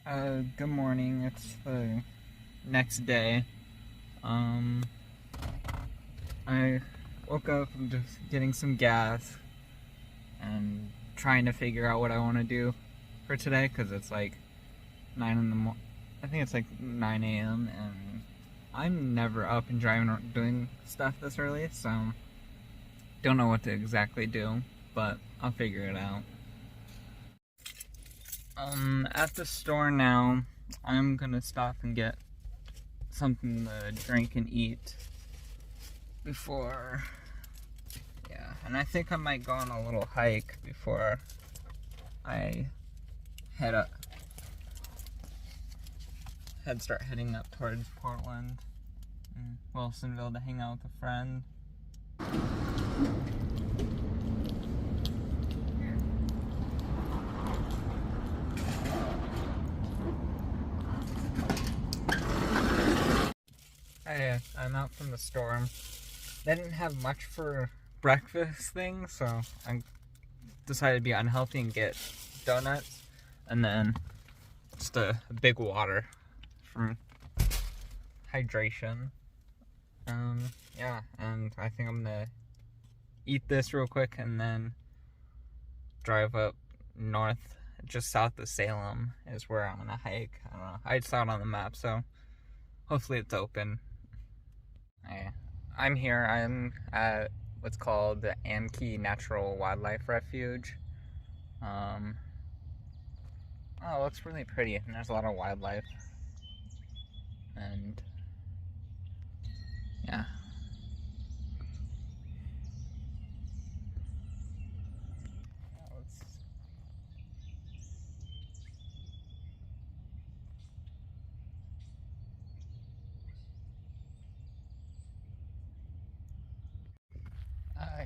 Good morning. It's the next day. Um, I woke up from just getting some gas and trying to figure out what I want to do for today because it's like 9 in the morning. I think it's like 9 a.m. and I'm never up and driving or doing stuff this early, so don't know what to exactly do, but I'll figure it out. At the store now, I'm gonna stop and get something to drink and eat before, and I think I might go on a little hike before I start heading up towards Portland and Wilsonville to hang out with a friend. I'm out from the store. They didn't have much for breakfast thing, so I decided to be unhealthy and get donuts and then just a big water for hydration. And I think I'm gonna eat this real quick and then drive up north, just south of Salem is where I'm gonna hike. I don't know. I saw it on the map, so hopefully it's open. I'm here. I'm at what's called the Amkey Natural Wildlife Refuge. Oh, it looks really pretty, and there's a lot of wildlife. And yeah.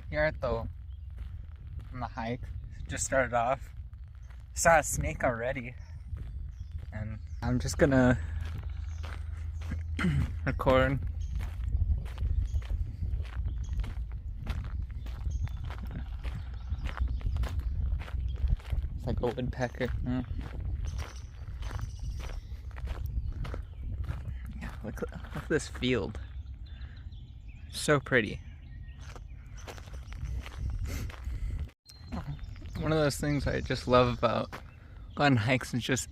Here at on the hike, just started off. Saw a snake already, and I'm just gonna record. It's like a woodpecker. Yeah, look at this field. So pretty. One of those things I just love about going on hikes is just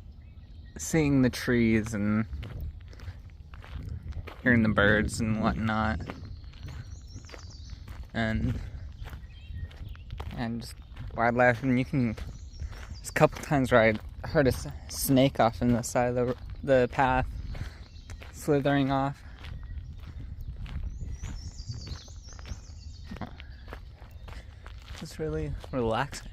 seeing the trees and hearing the birds and whatnot, and just wildlife. And there's a couple times where I heard a snake off in the side of the path, slithering off. It's really relaxing.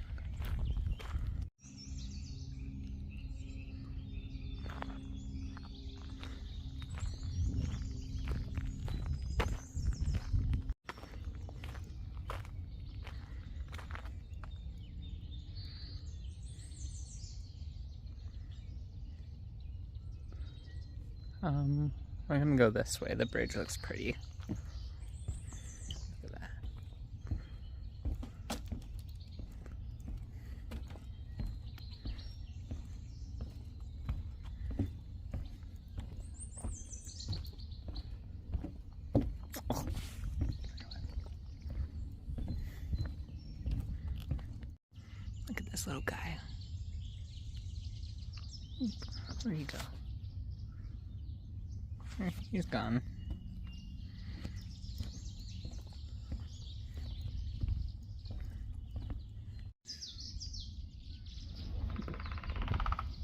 We're gonna go this way. The bridge looks pretty. Look at that. Oh. Look at this little guy. Where'd he go? He's gone.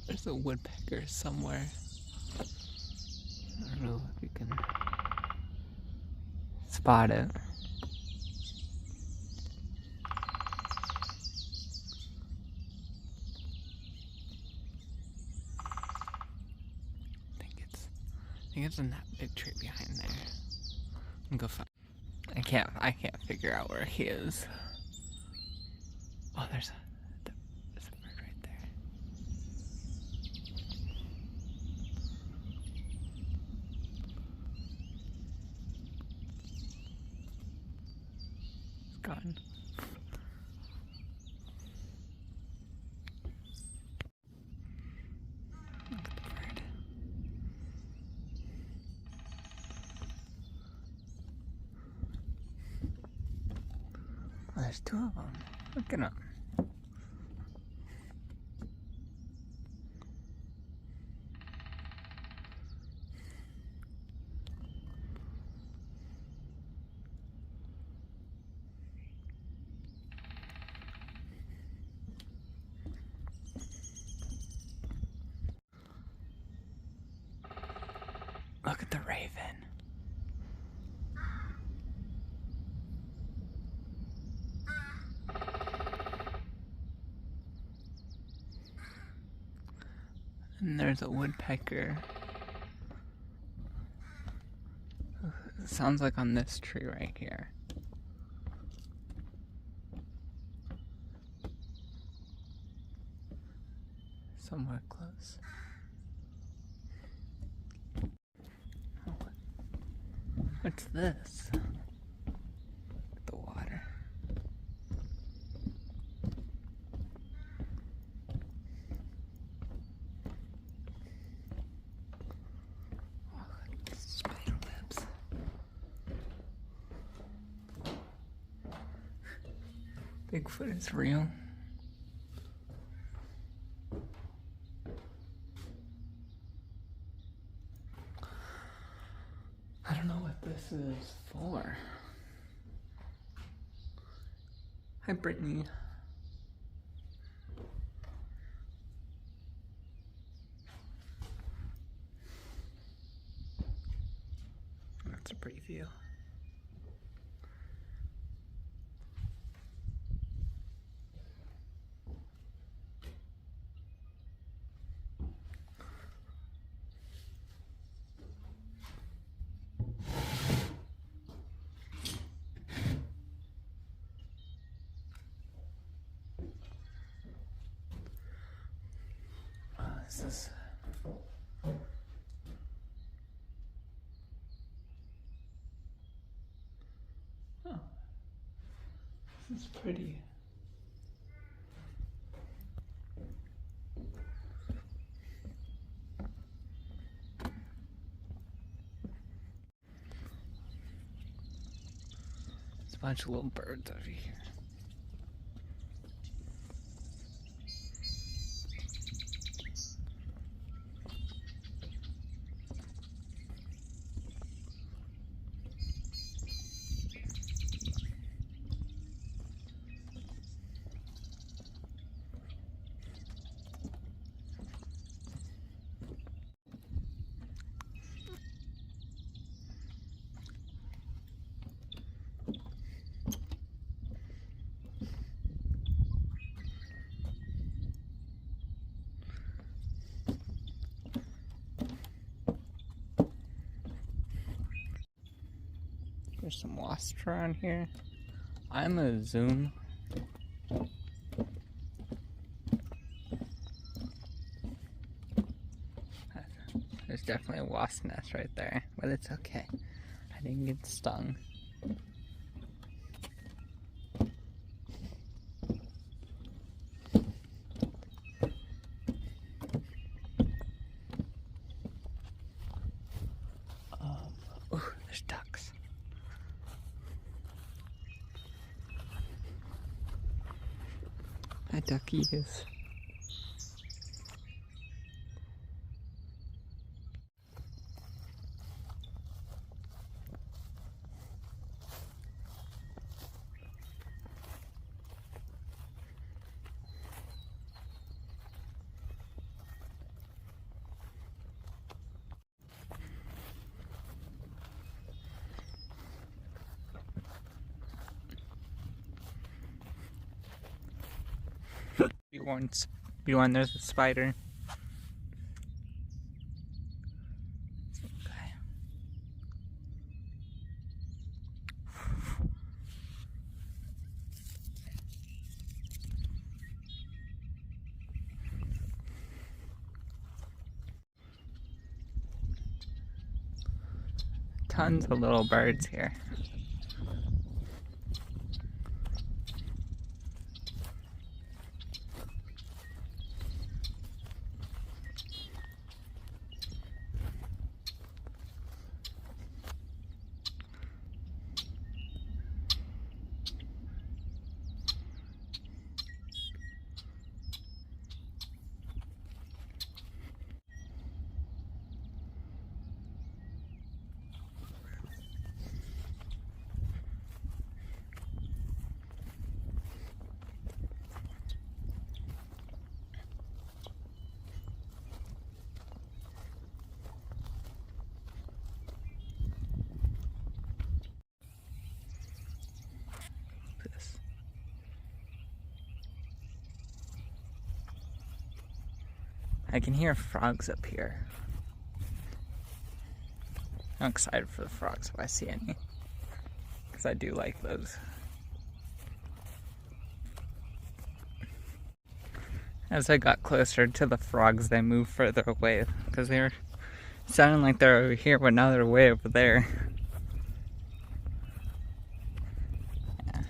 There's a woodpecker somewhere. I don't know if you can spot it. I think it's in that big tree behind there. I'm gonna go find. I can't figure out where he is. Oh, there's a bird right there. It's gone. Look at the there's two of them. Look at them. Look at the raven. And there's a woodpecker. It sounds like on this tree right here. Somewhere close. Oh, what's this? The water. Oh, spider webs. Bigfoot is real. I don't know what this is for. Hi, Brittany. That's a pretty view. This is this is pretty. There's a bunch of little birds over here. There's some wasps around here. I'm gonna zoom. There's definitely a wasp nest right there, but it's okay. I didn't get stung. Ooh, there's ducks. Hi, duckies. Be warned, there's a spider. Okay. Tons of little birds here. I can hear frogs up here. I'm excited for the frogs if I see any, because I do like those. As I got closer to the frogs, they moved further away because they were sounding like they're over here, but now they're way over there. Yeah.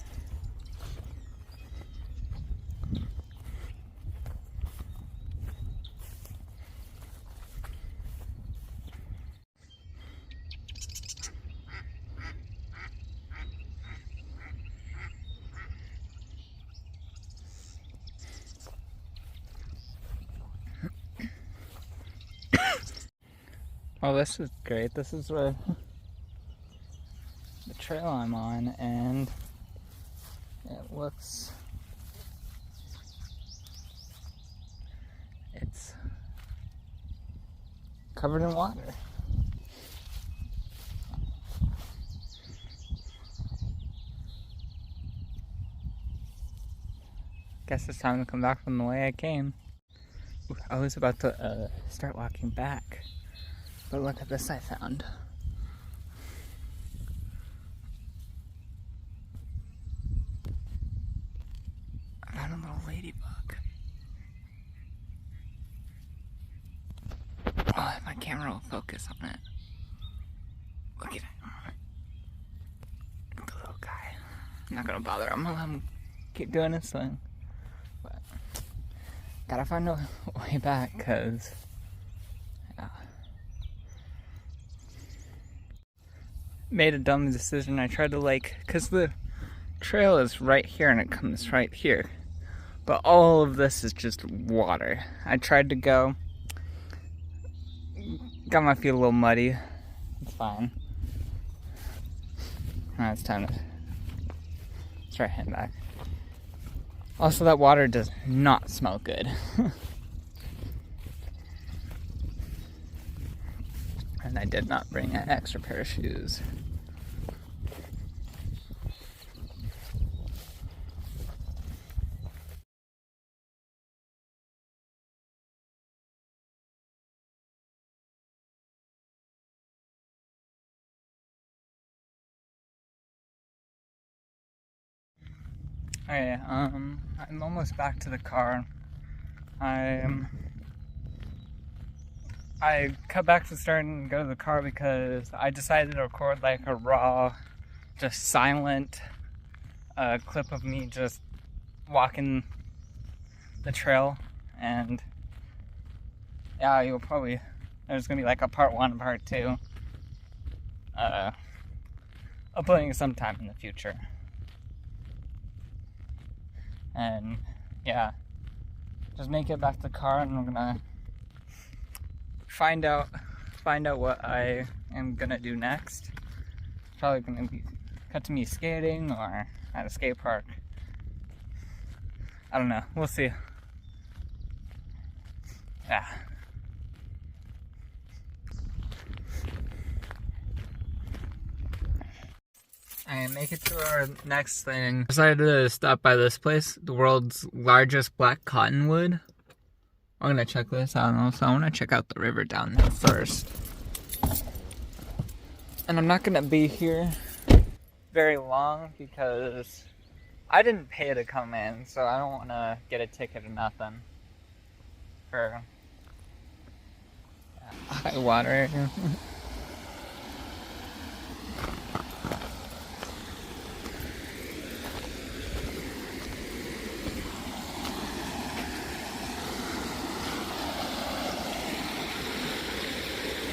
Oh, this is great. This is where the trail I'm on, and it looks, it's covered in water. Guess it's time to come back from the way I came. Ooh, I was about to start walking back, but look at this I found. I found a little ladybug. Oh, if my camera will focus on it. Look at it. Look at the little guy. I'm not gonna bother him. I'm gonna let him keep doing his thing. But gotta find a way back, cause yeah. Made a dumb decision. I tried to cause the trail is right here and it comes right here. But all of this is just water. I tried to go. Got my feet a little muddy. It's fine. Now it's time to start heading back. Also, that water does not smell good. And I did not bring an extra pair of shoes. Okay, I'm almost back to the car. I cut back to start and go to the car because I decided to record like a raw, just silent clip of me just walking the trail, and yeah, there's gonna be like a part 1 and part 2 uploading sometime in the future. And yeah, just make it back to the car, and I'm gonna find out what I am gonna do next. Probably gonna be cut to me skating or at a skate park. I don't know. We'll see. Yeah. I make it to our next thing. I decided to stop by this place, the world's largest black cottonwood. I'm gonna check this out, so I wanna check out the river down there first. And I'm not gonna be here very long because I didn't pay to come in, so I don't wanna get a ticket or nothing for high water.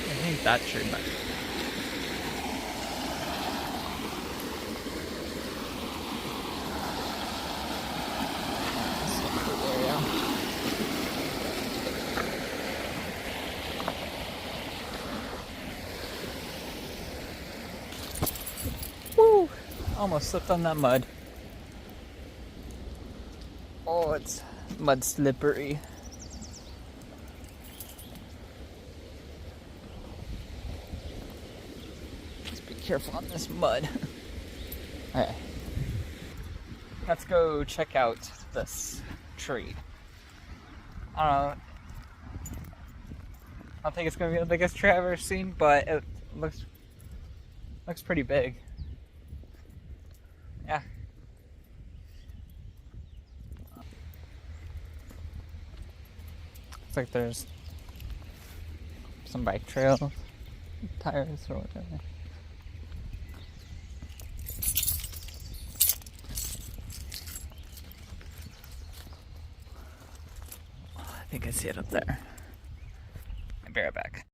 I think that should be. Woo! Almost slipped on that mud. Oh, it's mud slippery. Careful on this mud. Okay. Let's go check out this tree. I don't know. don't think it's gonna be the biggest tree I've ever seen, but it looks pretty big. Yeah. Looks like there's some bike trails, tires or whatever. I think I see it up there. I'll be right back.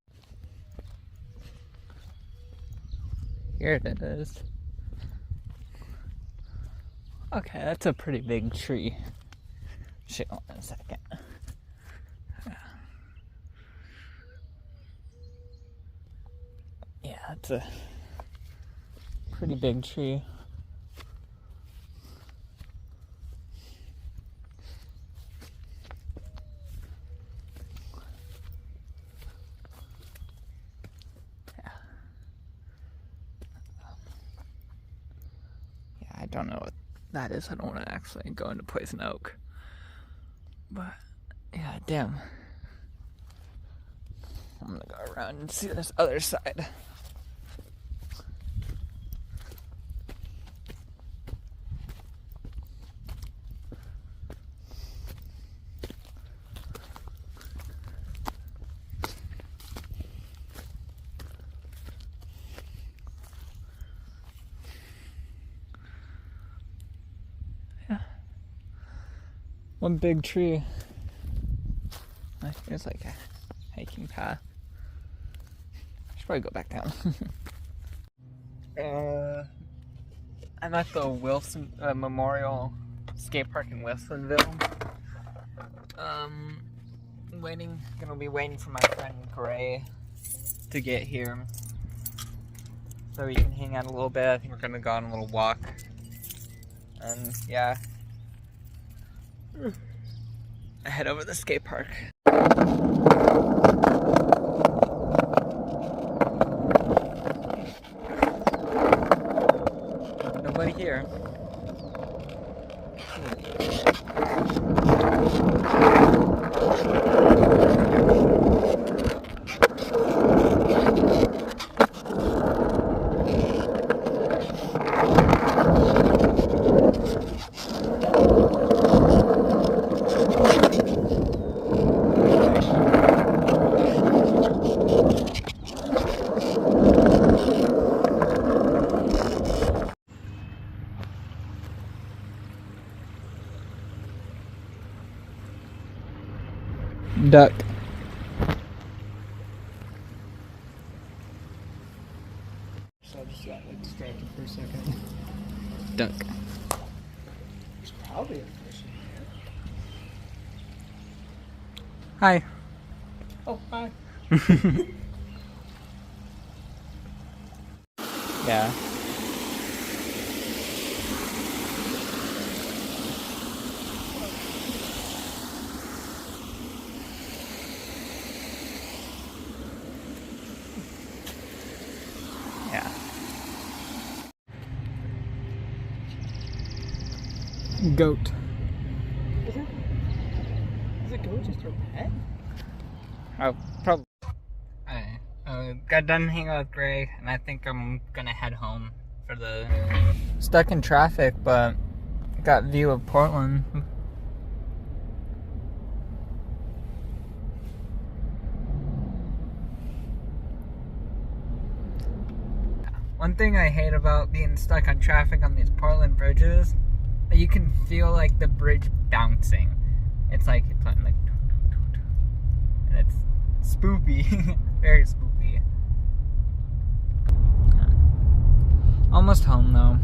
Here it is. Okay, that's a pretty big tree. Shit, hold on a second. Yeah, that's a pretty big tree. I don't know what that is. I don't want to actually go into Poison Oak. But, yeah, damn. I'm gonna go around and see this other side. One big tree. There's like a hiking path. I should probably go back down. I'm at the Wilson Memorial Skate Park in Wilsonville. Gonna be waiting for my friend Gray to get here so we can hang out a little bit. I think we're gonna go on a little walk. And yeah. I head over to the skate park. Nobody here. Duck. So I just got like distracted for a second. Duck. There's probably a person here. Hi. Oh, hi. Yeah. Yeah. Goat. Is it goat just your pet? Oh, probably. I got done hanging out with Gray, and I think I'm gonna head home for the stuck in traffic, but got view of Portland. One thing I hate about being stuck on traffic on these Portland bridges, that you can feel like the bridge bouncing. It's like and it's spoopy, very spoopy. Almost home though.